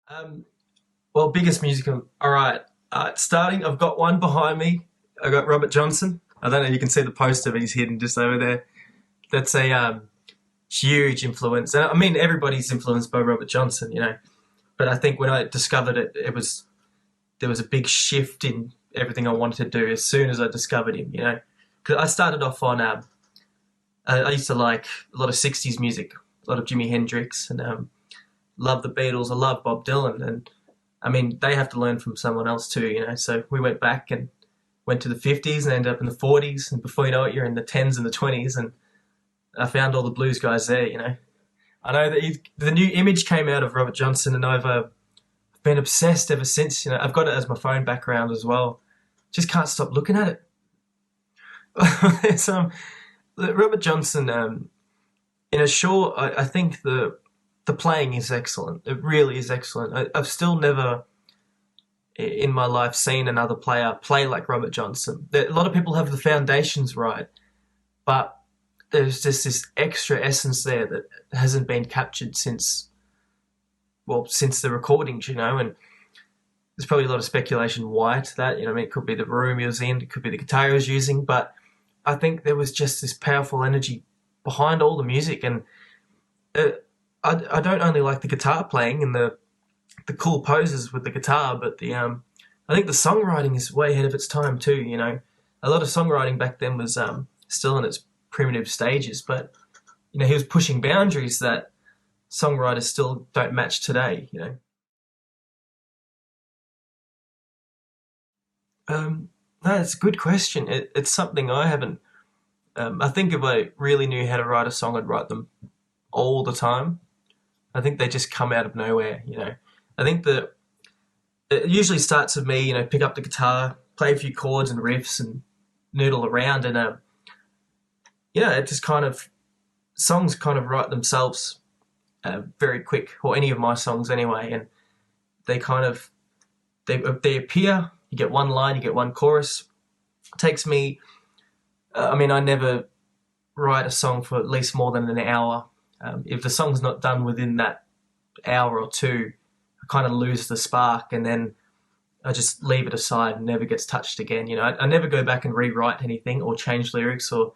Um, well, biggest musical. All right. Starting, I've got one behind me. I got Robert Johnson. I don't know if you can see the poster, but he's hidden just over there. That's a huge influence. And I mean, everybody's influenced by Robert Johnson, you know. But I think when I discovered it, there was a big shift in everything I wanted to do as soon as I discovered him, you know. Because I started off on, I used to like a lot of '60s music, a lot of Jimi Hendrix, and love the Beatles. I love Bob Dylan, and I mean, they have to learn from someone else too, you know. So we went back and went to the '50s and ended up in the '40s, and before you know it, you're in the '10s and the '20s, and I found all the blues guys there, you know. I know that the new image came out of Robert Johnson, and I've been obsessed ever since. You know, I've got it as my phone background as well. Just can't stop looking at it. it's, Robert Johnson. In a short, I think the playing is excellent. It really is excellent. I've still never in my life seen another player play like Robert Johnson. A lot of people have the foundations right, but there's just this extra essence there that hasn't been captured since the recordings, you know. And there's probably a lot of speculation why to that. You know, I mean, it could be the room he was in, it could be the guitar he was using, but I think there was just this powerful energy behind all the music. And uh, I don't only like the guitar playing and the cool poses with the guitar, but the I think the songwriting is way ahead of its time too. You know, a lot of songwriting back then was still in its primitive stages, but you know, he was pushing boundaries that songwriters still don't match today. You know, no, it's a good question. It's something I haven't. I think if I really knew how to write a song, I'd write them all the time. I think they just come out of nowhere. You know, I think that it usually starts with me. You know, pick up the guitar, play a few chords and riffs, and noodle around, and yeah, it just kind of songs kind of write themselves very quick, or any of my songs anyway, and they kind of they appear. You get one line, you get one chorus. It takes me. I mean, I never write a song for at least more than an hour. If the song's not done within that hour or two, I kind of lose the spark, and then I just leave it aside and never gets touched again. You know, I never go back and rewrite anything or change lyrics or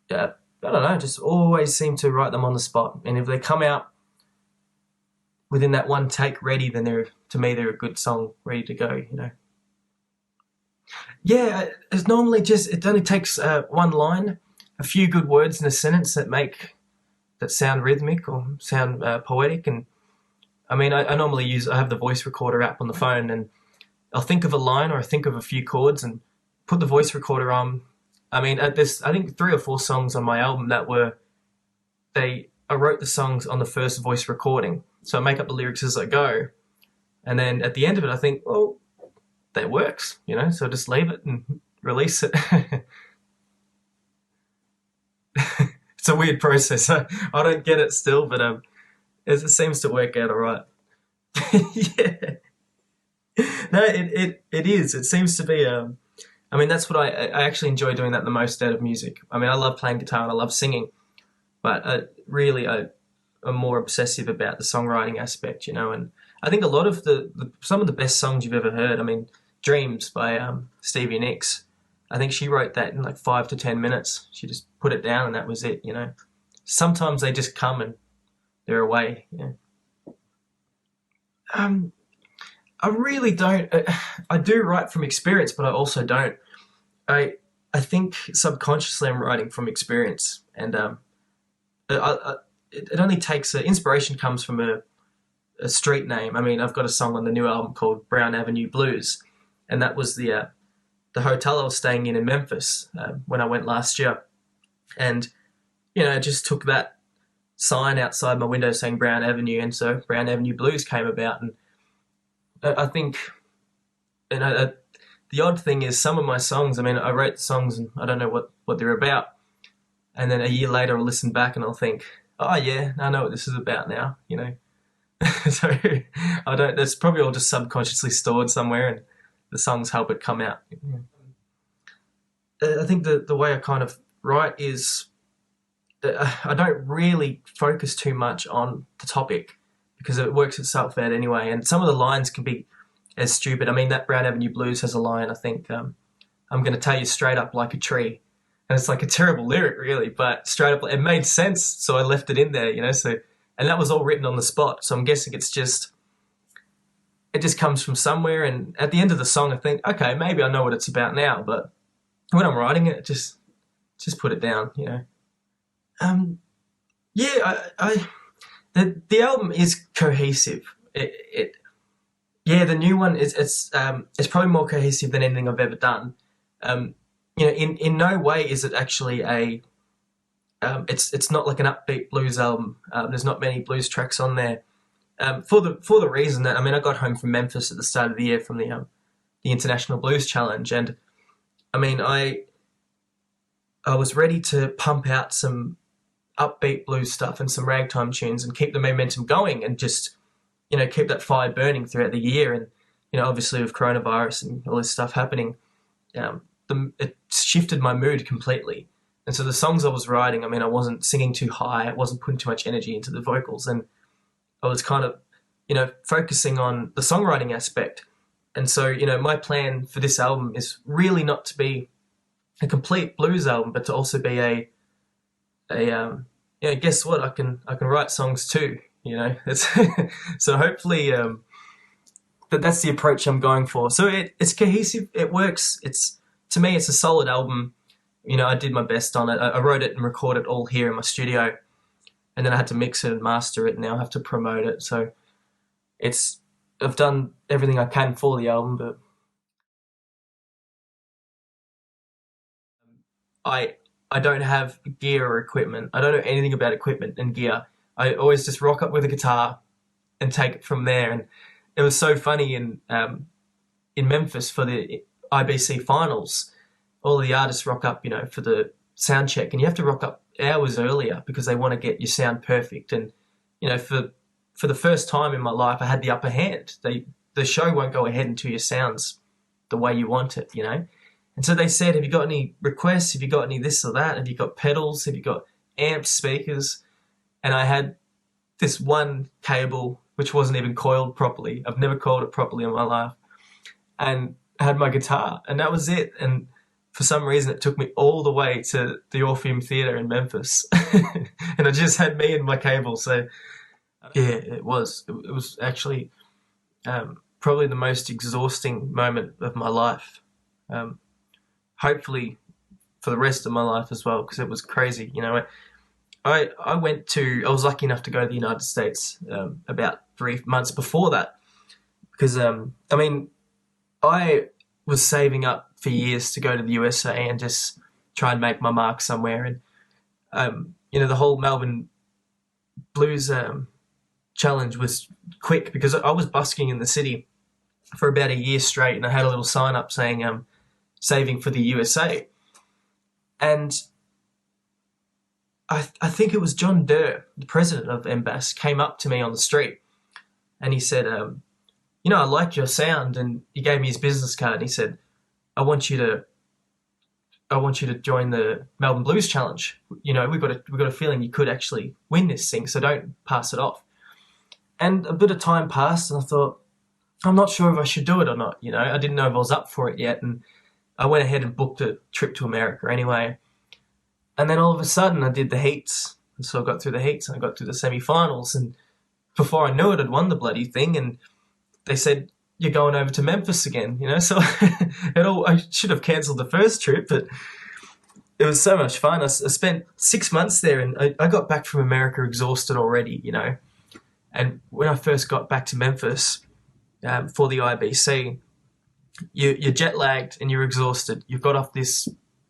I don't know. Just always seem to write them on the spot, and if they come out within that one take ready, then they're to me they're a good song ready to go. You know. Yeah, it's normally just it only takes one line, a few good words in a sentence that sound rhythmic or sound poetic, and I mean I normally I have the voice recorder app on the phone, and I'll think of a line or I think of a few chords and put the voice recorder on. I mean, there's I think three or four songs on my album that were they I wrote the songs on the first voice recording, so I make up the lyrics as I go, and then at the end of it I think, well, that works, you know, so just leave it and release it. It's a weird process. I don't get it still, but it seems to work out all right. Yeah, no, it is. It seems to be. I mean, that's what I actually enjoy doing that the most out of music. I mean, I love playing guitar and I love singing, but really I'm more obsessive about the songwriting aspect, you know. And I think a lot of some of the best songs you've ever heard. I mean, Dreams by Stevie Nicks. I think she wrote that in like 5 to 10 minutes. She just put it down and that was it, you know. Sometimes they just come and they're away, you know. Um, I really don't. I do write from experience, but I also don't. I I think subconsciously I'm writing from experience, and it only takes inspiration comes from a street name. I mean, I've got a song on the new album called Brown Avenue Blues, and that was the hotel I was staying in Memphis when I went last year, and you know, I just took that sign outside my window saying Brown Avenue, and so Brown Avenue Blues came about, and I think, you know, the odd thing is some of my songs. I mean, I wrote the songs and I don't know what they're about, and then a year later I'll listen back and I'll think, oh yeah, I know what this is about now, you know. So I don't. That's probably all just subconsciously stored somewhere, and the songs help it come out. I think the way I kind of write is I don't really focus too much on the topic. because it works itself out anyway. And some of the lines can be as stupid. I mean, that Brown Avenue Blues has a line, I think, I'm going to tell you straight up like a tree. And it's like a terrible lyric, really, but straight up, it made sense, so I left it in there, you know. So, and that was all written on the spot. So I'm guessing it just comes from somewhere. And at the end of the song, I think, okay, maybe I know what it's about now, but when I'm writing it, just put it down, you know. The album is cohesive. The new one it's probably more cohesive than anything I've ever done. You know, in no way is it actually it's not like an upbeat blues album. There's not many blues tracks on there. For the reason that, I mean, I got home from Memphis at the start of the year from the International Blues Challenge, and I mean, I was ready to pump out some upbeat blues stuff and some ragtime tunes and keep the momentum going and just, you know, keep that fire burning throughout the year. And, you know, obviously with coronavirus and all this stuff happening, it shifted my mood completely. And so the songs I was writing, I mean, I wasn't singing too high, I wasn't putting too much energy into the vocals, and I was kind of, you know, focusing on the songwriting aspect. And so, you know, my plan for this album is really not to be a complete blues album, but to also be guess what? I can write songs too. You know, it's so hopefully that's the approach I'm going for. So it's cohesive. It works. To me, it's a solid album. You know, I did my best on it. I wrote it and recorded it all here in my studio, and then I had to mix it and master it, and now I have to promote it. So I've done everything I can for the album, but I don't have gear or equipment. I don't know anything about equipment and gear. I always just rock up with a guitar and take it from there. And it was so funny in Memphis for the IBC finals. All the artists rock up, you know, for the sound check, and you have to rock up hours earlier because they want to get your sound perfect. And, you know, for the first time in my life, I had the upper hand. The show won't go ahead until your sound's the way you want it, you know. And so they said, have you got any requests? Have you got any this or that? Have you got pedals? Have you got amps, speakers? And I had this one cable which wasn't even coiled properly. I've never coiled it properly in my life. And I had my guitar, and that was it. And for some reason, it took me all the way to the Orpheum Theatre in Memphis. And I just had me and my cable. So, yeah, it was actually probably the most exhausting moment of my life. Hopefully for the rest of my life as well, because it was crazy. You know, I was lucky enough to go to the United States about 3 months before that, because I mean, I was saving up for years to go to the USA and just try and make my mark somewhere. And you know, the whole Melbourne Blues challenge was quick, because I was busking in the city for about a year straight, and I had a little sign up saying saving for the USA. And I think it was John Durr, the president of MBAS, came up to me on the street, and he said, you know, I like your sound. And he gave me his business card, and he said, I want you to join the Melbourne Blues Challenge. You know, we've got a feeling you could actually win this thing, so don't pass it off. And a bit of time passed, and I thought, I'm not sure if I should do it or not. You know, I didn't know if I was up for it yet, and I went ahead and booked a trip to America anyway. And then all of a sudden, I did the heats, and so I got through the heats, and I got through the semi-finals, and before I knew it, I'd won the bloody thing. And they said, you're going over to Memphis again, you know. So I should have cancelled the first trip, but it was so much fun. I spent 6 months there, and I got back from America exhausted already, you know. And when I first got back to Memphis for the IBC, you're jet lagged and you're exhausted. You've got off this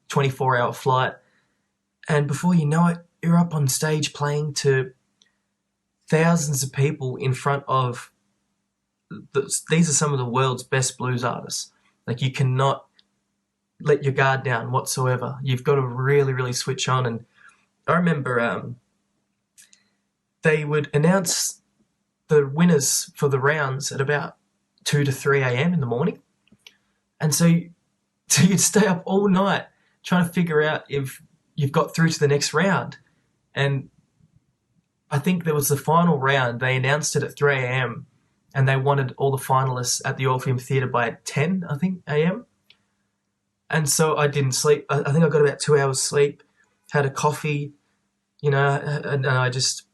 24-hour flight, and before you know it, you're up on stage playing to thousands of people in front of these are some of the world's best blues artists. Like, you cannot let your guard down whatsoever. You've got to really, really switch on. And I remember they would announce the winners for the rounds at about 2 to 3 a.m. in the morning. And so you'd stay up all night trying to figure out if you've got through to the next round. And I think there was the final round. They announced it at 3 a.m. and they wanted all the finalists at the Orpheum Theatre by 10, I think, a.m. And so I didn't sleep. I think I got about 2 hours sleep, had a coffee, and I just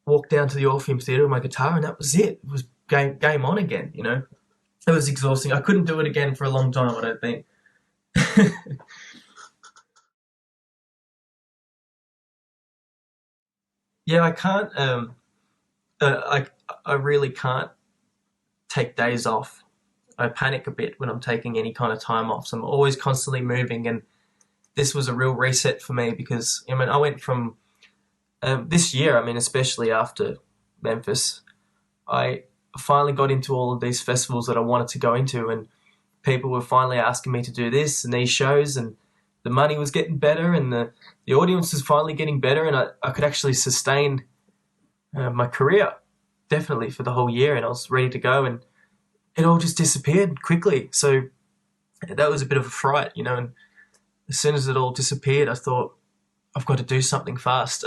walked down to the Orpheum Theatre with my guitar, and that was it. It was game on again, It was exhausting. I couldn't do it again for a long time, I don't think. Yeah, I can't. I really can't take days off. I panic a bit when I'm taking any kind of time off. So I'm always constantly moving, and this was a real reset for me because I went from this year. Especially after Memphis, I finally got into all of these festivals that I wanted to go into, and people were finally asking me to do this and these shows, and the money was getting better, and the audience was finally getting better, and I could actually sustain my career definitely for the whole year, and I was ready to go, and it all just disappeared quickly. So that was a bit of a fright, and as soon as it all disappeared, I thought, I've got to do something fast.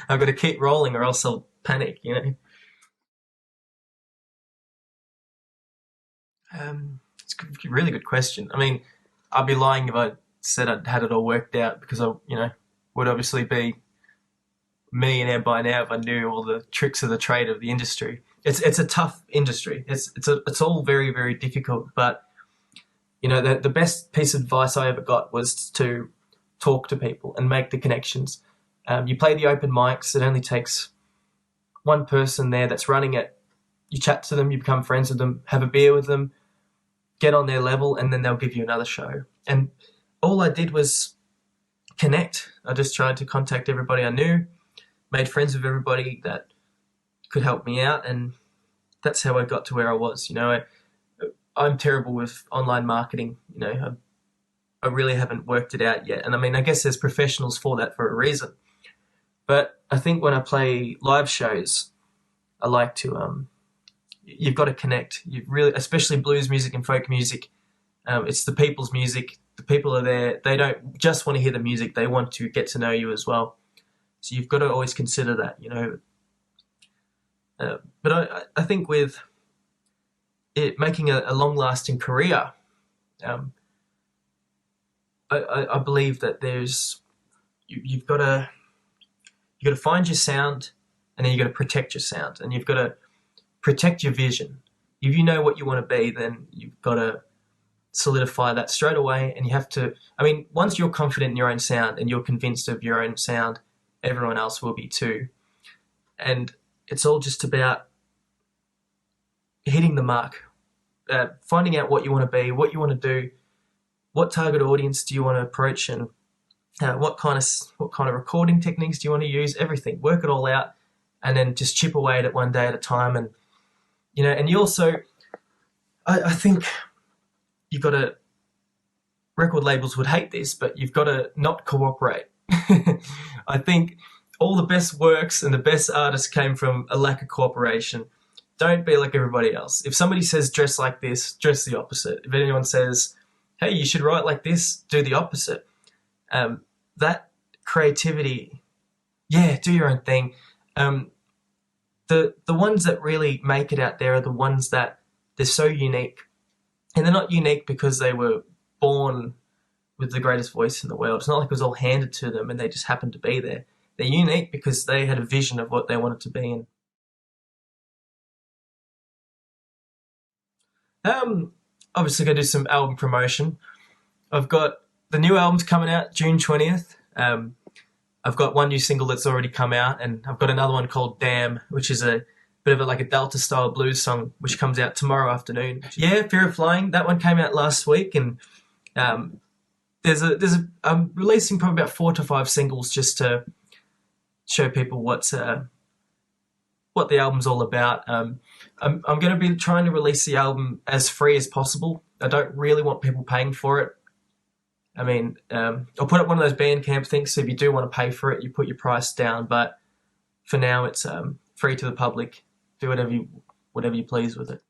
I've got to keep rolling or else I'll panic. It's a really good question. I'd be lying if I said I'd had it all worked out, because I, would obviously be a millionaire by now if I knew all the tricks of the trade of the industry. It's a tough industry. It's all very, very difficult. But the best piece of advice I ever got was to talk to people and make the connections. You play the open mics. It only takes one person there that's running it. You chat to them, you become friends with them, have a beer with them, get on their level, and then they'll give you another show. And all I did was connect. I just tried to contact everybody I knew, made friends with everybody that could help me out, and that's how I got to where I was. I'm terrible with online marketing. I really haven't worked it out yet. And I guess there's professionals for that for a reason. But I think when I play live shows, I like to you've got to connect. You really, especially blues music and folk music. It's the people's music. The people are there. They don't just want to hear the music. They want to get to know you as well. So you've got to always consider that, But I think with it making a long-lasting career, I believe that you've got to find your sound, and then you've got to protect your sound, and you've got to protect your vision. If you know what you want to be, then you've got to solidify that straight away. And you have to, once you're confident in your own sound and you're convinced of your own sound, everyone else will be too. And it's all just about hitting the mark, finding out what you want to be, what you want to do, what target audience do you want to approach, and what kind of recording techniques do you want to use. Everything, work it all out, and then just chip away at it one day at a time. And and you also, I think you've got to, record labels would hate this, but you've got to not cooperate. I think all the best works and the best artists came from a lack of cooperation. Don't be like everybody else. If somebody says dress like this, dress the opposite. If anyone says, hey, you should write like this, do the opposite. That creativity, do your own thing. The ones that really make it out there are the ones that they're so unique. And they're not unique because they were born with the greatest voice in the world. It's not like it was all handed to them and they just happened to be there. They're unique because they had a vision of what they wanted to be in. Obviously going to do some album promotion. I've got the new album's coming out June 20th. I've got one new single that's already come out, and I've got another one called Damn, which is a bit of a Delta style blues song, which comes out tomorrow afternoon. Yeah, Fear of Flying, that one came out last week, and I'm releasing probably about 4 to 5 singles just to show people what the album's all about. I'm going to be trying to release the album as free as possible. I don't really want people paying for it. I'll put up one of those Bandcamp things, so if you do want to pay for it, you put your price down. But for now, it's free to the public. Do whatever you please with it.